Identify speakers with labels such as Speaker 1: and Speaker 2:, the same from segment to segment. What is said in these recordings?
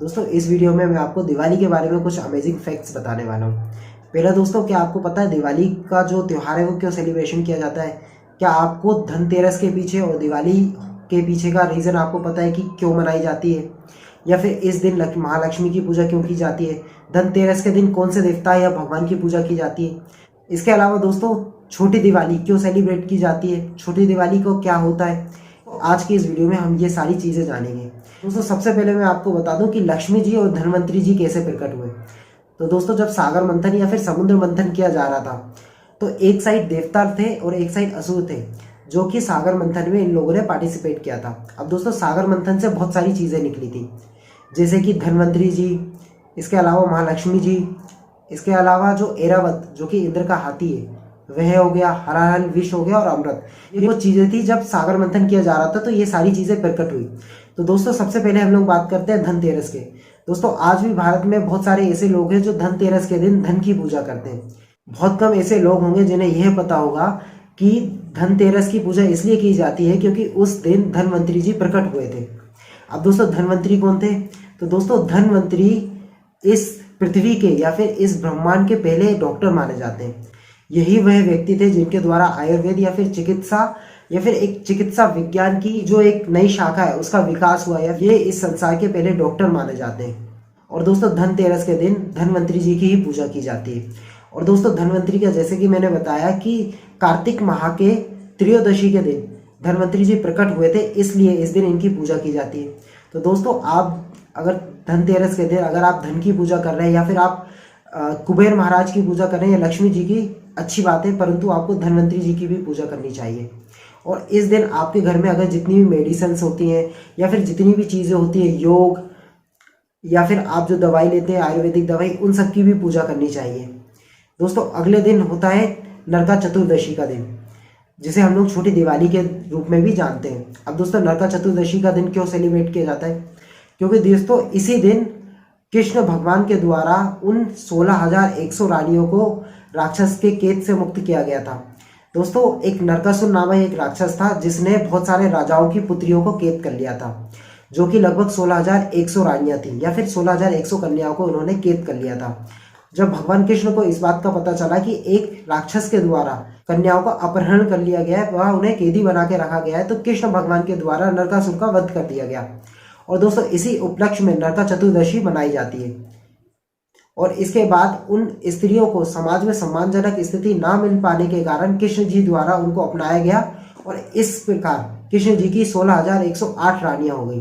Speaker 1: दोस्तों इस वीडियो में मैं आपको दिवाली के बारे में कुछ अमेजिंग फैक्ट्स बताने वाला हूँ। पहला दोस्तों, क्या आपको पता है दिवाली का जो त्यौहार है वो क्यों सेलिब्रेशन किया जाता है? क्या आपको धनतेरस के पीछे और दिवाली के पीछे का रीज़न आपको पता है कि क्यों मनाई जाती है, या फिर इस दिन महालक्ष्मी की पूजा क्यों की जाती है? धनतेरस के दिन कौन से देवता या भगवान की पूजा की जाती है? इसके अलावा दोस्तों छोटी दिवाली क्यों सेलिब्रेट की जाती है? छोटी दिवाली को क्या होता है? तो आज की इस वीडियो में हम ये सारी चीज़ें जानेंगे। दोस्तों सबसे पहले मैं आपको बता दूं कि लक्ष्मी जी और धनवंतरी जी कैसे प्रकट हुए। तो दोस्तों जब सागर मंथन या फिर समुद्र मंथन किया जा रहा था तो एक साइड देवता थे और एक साइड असुर थे, जो कि सागर मंथन में इन लोगों ने पार्टिसिपेट किया था। अब दोस्तों सागर मंथन से बहुत सारी चीज़ें निकली थी, जैसे कि धनवंतरी जी, इसके अलावा महालक्ष्मी जी, इसके अलावा जो एरावत जो कि इंद्र का हाथी है वह हो गया, हराहल विष हो गया और अमृत। ये वो चीज़ें थी जब सागर मंथन किया जा रहा था, तो ये सारी चीज़ें प्रकट हुई। तो दोस्तों सबसे पहले हम लोग बात करते हैं धनतेरस के। दोस्तों आज भी भारत में बहुत सारे ऐसे लोग हैं जो धनतेरस के दिन धन की पूजा करते हैं। बहुत कम ऐसे लोग होंगे जिन्हें यह पता होगा कि धनतेरस की पूजा इसलिए की जाती है क्योंकि उस दिन धनवंतरी जी प्रकट हुए थे। अब दोस्तों धनवंतरी कौन थे? तो दोस्तों धनवंतरी इस पृथ्वी के या फिर इस ब्रह्मांड के पहले डॉक्टर माने जाते हैं। यही वह व्यक्ति थे जिनके द्वारा आयुर्वेद या फिर चिकित्सा या फिर एक चिकित्सा विज्ञान की जो एक नई शाखा है उसका विकास हुआ, या ये इस संसार के पहले डॉक्टर माने जाते हैं। और दोस्तों धनतेरस के दिन धनवंतरी जी की ही पूजा की जाती है। और दोस्तों धनवंतरी का जैसे कि मैंने बताया कि कार्तिक माह के त्रयोदशी के दिन धनवंतरी जी प्रकट हुए थे, इसलिए इस दिन इनकी पूजा की जाती है। तो दोस्तों आप अगर धनतेरस के दिन अगर आप धन की पूजा कर रहे हैं या फिर आप कुबेर महाराज की पूजा कर रहे हैं या लक्ष्मी जी की, अच्छी बात है, परंतु आपको धनवंतरी जी की भी पूजा करनी चाहिए। और इस दिन आपके घर में अगर जितनी भी मेडिसिन्स होती हैं या फिर जितनी भी चीज़ें होती हैं, योग या फिर आप जो दवाई लेते हैं आयुर्वेदिक दवाई, उन सब की भी पूजा करनी चाहिए। दोस्तों अगले दिन होता है नरका चतुर्दशी का दिन, जिसे हम लोग छोटी दिवाली के रूप में भी जानते हैं। अब दोस्तों नरका चतुर्दशी का दिन क्यों सेलिब्रेट किया जाता है? क्योंकि दोस्तों इसी दिन कृष्ण भगवान के द्वारा उन 16,100 रानियों को राक्षस के कैद से मुक्त किया गया था। दोस्तों एक नरकासुर नामक एक राक्षस था जिसने बहुत सारे राजाओं की पुत्रियों को कैद कर लिया था, जो कि लगभग 16,100 रानियां थी या फिर 16,100 कन्याओं को उन्होंने कैद कर लिया था। जब भगवान कृष्ण को इस बात का पता चला कि एक राक्षस के द्वारा कन्याओं का अपहरण कर लिया गया है, वह उन्हें कैदी बना के रखा गया है, तो कृष्ण भगवान के द्वारा नरकासुर का वध कर दिया गया। और दोस्तों इसी उपलक्ष्य में नरका चतुर्दशी मनाई जाती है। और इसके बाद उन स्त्रियों को समाज में सम्मानजनक स्थिति ना मिल पाने के कारण कृष्ण जी द्वारा उनको अपनाया गया, और इस प्रकार कृष्ण जी की 16,108 रानियां हो गई।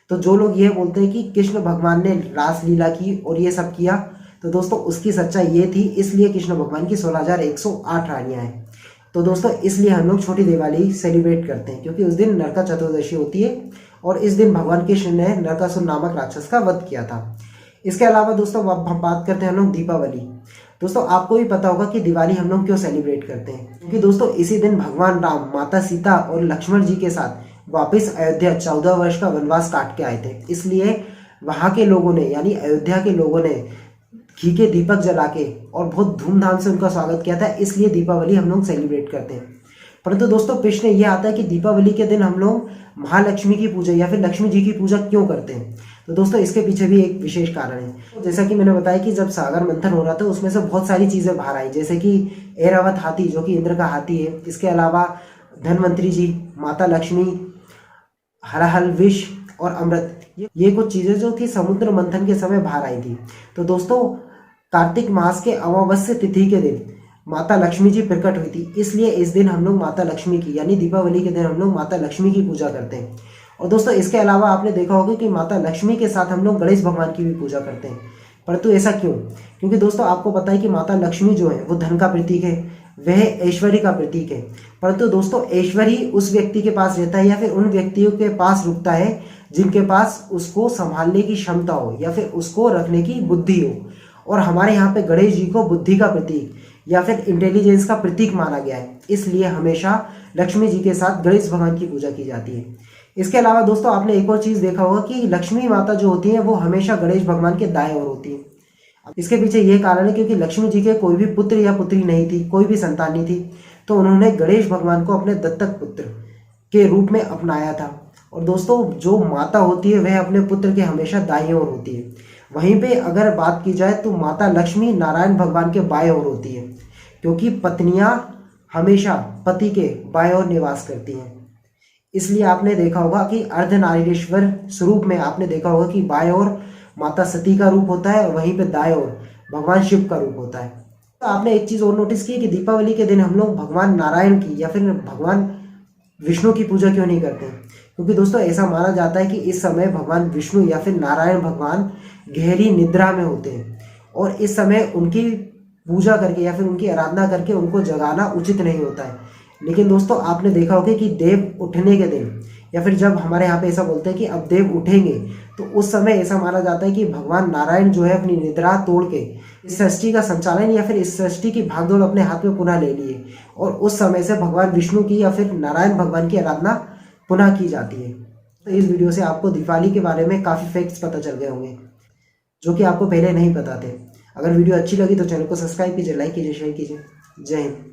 Speaker 1: तो जो लोग ये बोलते हैं कि कृष्ण भगवान ने रासलीला की और ये सब किया, तो दोस्तों उसकी सच्चाई ये थी, इसलिए कृष्ण भगवान की 16,108 रानियां हैं। तो दोस्तों इसलिए हम लोग छोटी दिवाली सेलिब्रेट करते हैं, क्योंकि उस दिन नरका चतुर्दशी होती है और इस दिन भगवान कृष्ण ने नरकासुर नामक राक्षस का वध किया था। इसके अलावा दोस्तों अब हम बात करते हैं हम लोग दीपावली। दोस्तों आपको भी पता होगा कि दिवाली हम लोग क्यों सेलिब्रेट करते हैं, क्योंकि दोस्तों इसी दिन भगवान राम, माता सीता और लक्ष्मण जी के साथ वापस अयोध्या 14 वर्ष का वनवास काट के आए थे। इसलिए वहाँ के लोगों ने यानी अयोध्या के लोगों ने घी के दीपक जला के और बहुत धूमधाम से उनका स्वागत किया था, इसलिए दीपावली हम लोग सेलिब्रेट करते हैं। परंतु दोस्तों प्रश्न ये आता है कि दीपावली के दिन हम लोग महालक्ष्मी की पूजा या फिर लक्ष्मी जी की पूजा क्यों करते हैं? तो दोस्तों इसके पीछे भी एक विशेष कारण है। जैसा कि मैंने बताया कि जब सागर मंथन हो रहा था उसमें से बहुत सारी चीज़ें बाहर आई, जैसे कि एरावत हाथी जो कि इंद्र का हाथी है, इसके अलावा धनवंतरी जी, माता लक्ष्मी, हराहल विष और अमृत, ये कुछ चीज़ें जो थी समुद्र मंथन के समय बाहर आई थी। तो दोस्तों कार्तिक मास के अमावस्या तिथि के दिन माता लक्ष्मी जी प्रकट हुई थी, इसलिए इस दिन हम लोग माता लक्ष्मी की यानी दीपावली के दिन हम लोग माता लक्ष्मी की पूजा करते हैं। और दोस्तों इसके अलावा आपने देखा होगा कि माता लक्ष्मी के साथ हम लोग गणेश भगवान की भी पूजा करते हैं। परंतु ऐसा क्यों? क्योंकि दोस्तों आपको पता है कि माता लक्ष्मी जो है वो धन का प्रतीक है, वह ऐश्वर्य का प्रतीक है। परंतु दोस्तों ऐश्वर्य उस व्यक्ति के पास रहता है या फिर उन व्यक्तियों के पास रुकता है जिनके पास उसको संभालने की क्षमता हो या फिर उसको रखने की बुद्धि हो। और हमारे यहाँ पे गणेश जी को बुद्धि का प्रतीक या फिर इंटेलिजेंस का प्रतीक माना गया है, इसलिए हमेशा लक्ष्मी जी के साथ गणेश भगवान की पूजा की जाती है। इसके अलावा दोस्तों आपने एक और चीज़ देखा होगा कि लक्ष्मी माता जो होती है वो हमेशा गणेश भगवान के दाएं ओर होती है। इसके पीछे ये कारण है क्योंकि लक्ष्मी जी के कोई भी पुत्र या पुत्री नहीं थी, कोई भी संतान नहीं थी, तो उन्होंने गणेश भगवान को अपने दत्तक पुत्र के रूप में अपनाया था। और दोस्तों जो माता होती है वह अपने पुत्र के हमेशा दाईं ओर होती है। वहीं पे अगर बात की जाए तो माता लक्ष्मी नारायण भगवान के बाएं ओर होती है, क्योंकि पत्नियां हमेशा पति के बाएं ओर निवास करती हैं। इसलिए आपने देखा होगा कि अर्धनारीश्वर स्वरूप में आपने देखा होगा कि बाएं ओर माता सती का रूप होता है और वहीं पे दाएं ओर भगवान शिव का रूप होता है। तो आपने एक चीज़ और नोटिस की कि दीपावली के दिन हम लोग भगवान नारायण की या फिर भगवान विष्णु की पूजा क्यों नहीं करते? क्योंकि दोस्तों ऐसा माना जाता है कि इस समय भगवान विष्णु या फिर नारायण भगवान गहरी निद्रा में होते हैं और इस समय उनकी पूजा करके या फिर उनकी आराधना करके उनको जगाना उचित नहीं होता है। लेकिन दोस्तों आपने देखा होगा कि देव उठने के दिन या फिर जब हमारे यहाँ पे ऐसा बोलते हैं कि अब देव उठेंगे, तो उस समय ऐसा माना जाता है कि भगवान नारायण जो है अपनी निद्रा तोड़ के इस सृष्टि का संचालन या फिर इस सृष्टि की भागदौड़ अपने हाथ में पुनः ले लिए और उस समय से भगवान विष्णु की या फिर नारायण भगवान की आराधना पुनः की जाती है। तो इस वीडियो से आपको दिवाली के बारे में काफ़ी फैक्ट्स पता चल गए होंगे जो कि आपको पहले नहीं पता थे। अगर वीडियो अच्छी लगी तो चैनल को सब्सक्राइब कीजिए, लाइक कीजिए, शेयर कीजिए। जय हिंद।